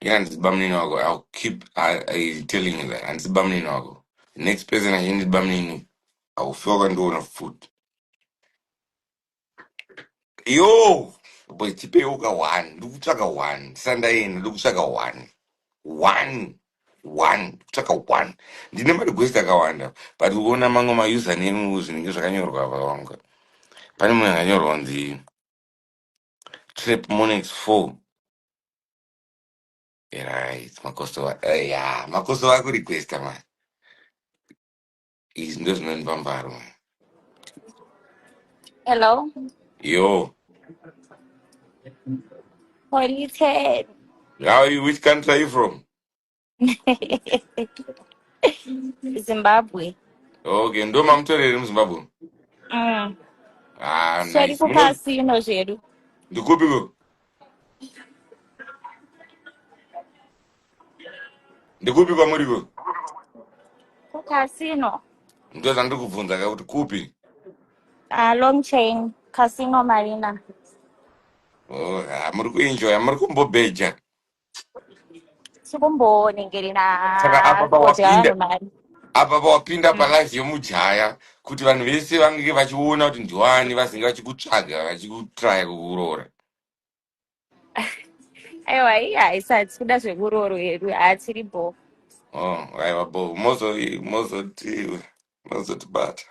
Yeah, it's Bamlin Ogo. I'll keep telling you that. And it's Bamlin Ogo. Next person I need Bamlin, I will feel and go on foot. Yo! But Tipe Oga one. Look Chaka one. Sunday in Look Chaka one. One. Chaka one. The number the Guesta Gawanda. But we won't among my username who's in Yusakanyor. Panamanyor on the Trip Monix 4. Right. Makoso. Yeah. Makoso Aku request, man. He's just not Bambaro. Hello? Yo. What you said? How are you? Which country are you from? Zimbabwe. Okay, ndo mamtorere muZimbabwe. Mm. Ah, Swedi nice. Muno kukasino zvedu. ndikupiko? Ndikupiko muriko? Kukasino. Ndoza ndikubvunza kuti kupi? Long chain. Casino Marina. Oh, muri kuenjoy, muri kumbobeja. Sikumboni Saka na ripoti ya vanhu mari. apa pawapinda Mm. palive yomujaya kuti vanhu vese vange vachiona kuti ndiwani vazinge vachikutsvaga vachikutraya kukuroora. Aiwa iyi haisati kuda zvekuroro yedu hatiri bo. Oh, aiwa bo, mozotibata.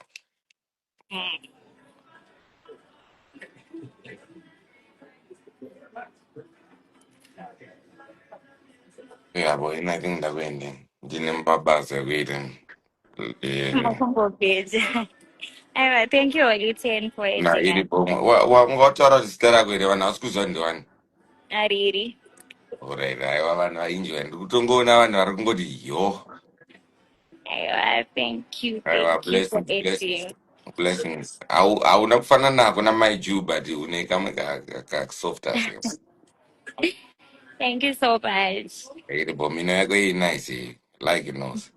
Yeah, boy, nothing ndakuende. Ndine mabasa ekuita. Makumbobeja. Aiwa, thank you Oliten for Na acting iri us. pomwe wataura kuti zita rako here vanhu vasikuziva ndiwani. Ariri. Alright, aiwa vanhu vainjoya ndiri kutongoona vanhu vari kungoti yo. Aiwa, Aiwa, thank you for blessings. acting. Blessings. Hauna kufanana nako namai Jew but une kamwe kasoft asi. Thank you so much. Iri pomino yako iri nice, like it knows.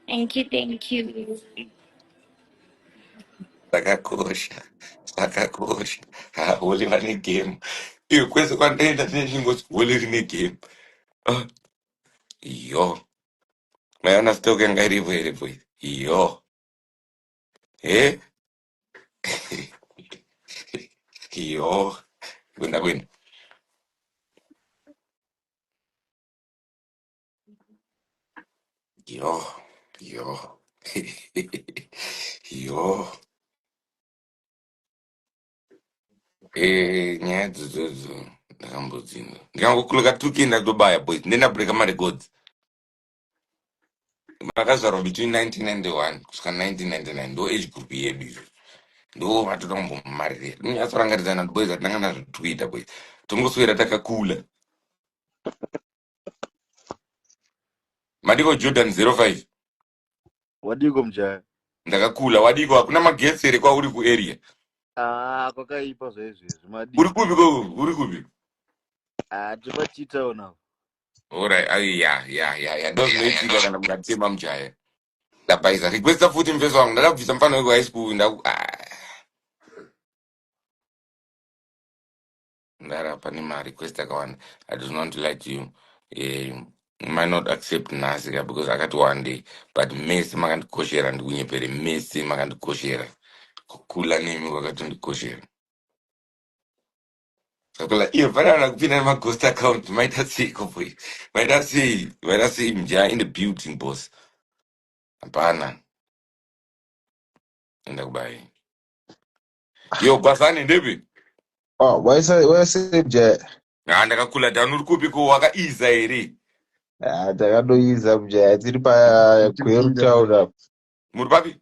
Thank you. Sakakosha. Sakakosha. Holi vane game. Iyo kwese kwandaenda tinechingoti holi rine game. Ah, yo. Maiona stoke yanga iripo iripo. Yo. Eh? Yo. Kwenda. Yo. Yo. Yo. Nyaya dzodzo ndakambodzinga. Ndikangokuluka 2K ndakutobaya boys. Ndenda breaka marecords. Makazvarwa between 1991 kusvika 1999 ndo age group yedu izvo. Ndo vatotambommarire. Ndinyatsvarangaridza na boys atinanga nazvo Twitter boys. Tongoswera takakula. Madiko Jordan 05. Wadiko mjaya. Ndakakula. Wadiko hakuna magetsi here kwauri kuarea. Kwakaipa zvaizvizvi Uri madiko. kupi ko? Uri kupi? Tipachitawo nawo. Alright, yeah. Ndo zvinoitika kana mukatema mujaya. Ndabhaisa requesta futi mfeso wangu ndakabvisa mfano weko high school ndarapa nemarequest akawanda. I do not lie to you. Might not accept Nasika because akati one day but mese makandikoshera ndikunyepere mese makandikoshera kukula nemi kwakatondikoshera sakula iyo fanana kupinda nemaghost account maita seiko boy maita sei mjaya in the building boss hapana enda kubai yo kwasane ndepi Oh, why say Jay? ndakakula dhanu uri kupi ko wakaiza here Takadoiza Jay. Tiri pa Gweru town up. muri papi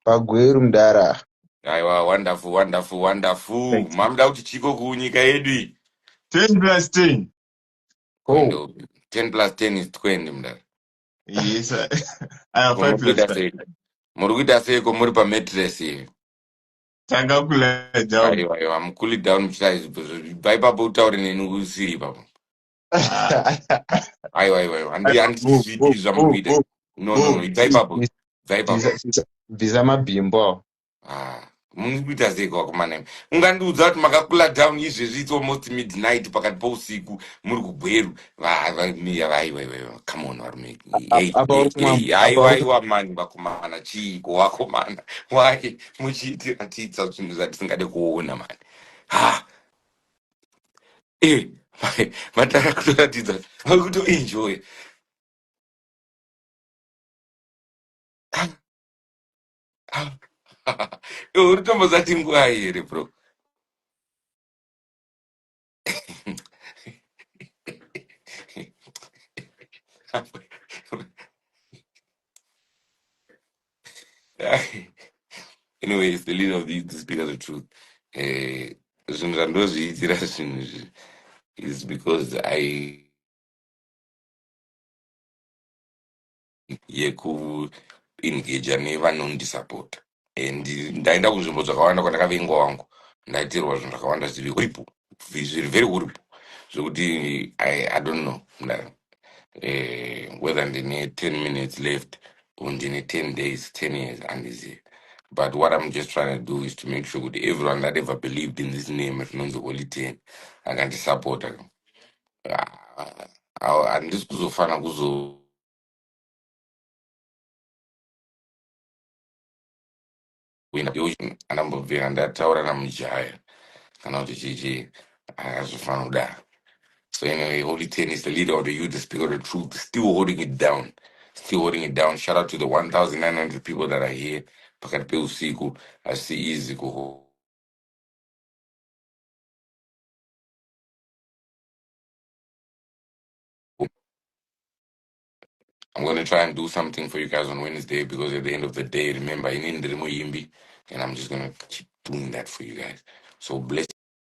Pagweru Mdara. aiwa wonderful Thanks. mamuda kuti chiko kunyika yedu 10 plus 10. kwende Oh, upi 10 plus 10 is 20 mdara Yes, I have 5 muri plus kuita 5. sei muri kuita seiko muri pamatress here Takakula down. aiwa mukuli down bva ipapo utaure neni usiri ipapo Ah, aiwa move, handizvidi zvamuri move, kuita move, no move. ibva ipapo bva ipapo Visa mabhimbo. Ah, muri kuita sei kwakomana ungandiudza kuti makakula down izvezvi it's almost midnight pakati pousiku muri kugweru come on varume apa uri aiwa mani vakomana chiiko vakomana wai muchiitiratidza zvinhu zvatisingade kuona mani ha matara kutoratidza vari kutoenjoy uri tombozati nguva here bro. Anyway, it's the leader of the speakers of truth. Zvinhu zvandozviitira zvinhu izvi is because I yekuengage nevanondisapota and ndaenda kunzvimbo dzakawanda kwandakavengwa wangu ndaitirwa zvinhu zvakawanda zviri huripo zviri very huripo zvokuti I don't know whether ndine 10 minutes left or ndine 10 days 10 years handizivi. But what I'm just trying to do is to make sure that everyone that ever believed in this name knows the Holy 10 akandisapota handisi kuzofana andambobvira ndataura namujaya kana kuti chichi akazofana kudaro. So anyway, Holy 10 is the leader of the youth, the speaker of the truth, still holding it down. Still holding it down. Shout out to the 1,900 people that are here. Pakati peusiku, asi easy kuho. I'm going to try and do something for you guys on Wednesday because at the end of the day, remember, in Indrimo Yimbi, and I'm just going to keep doing that for you guys. So bless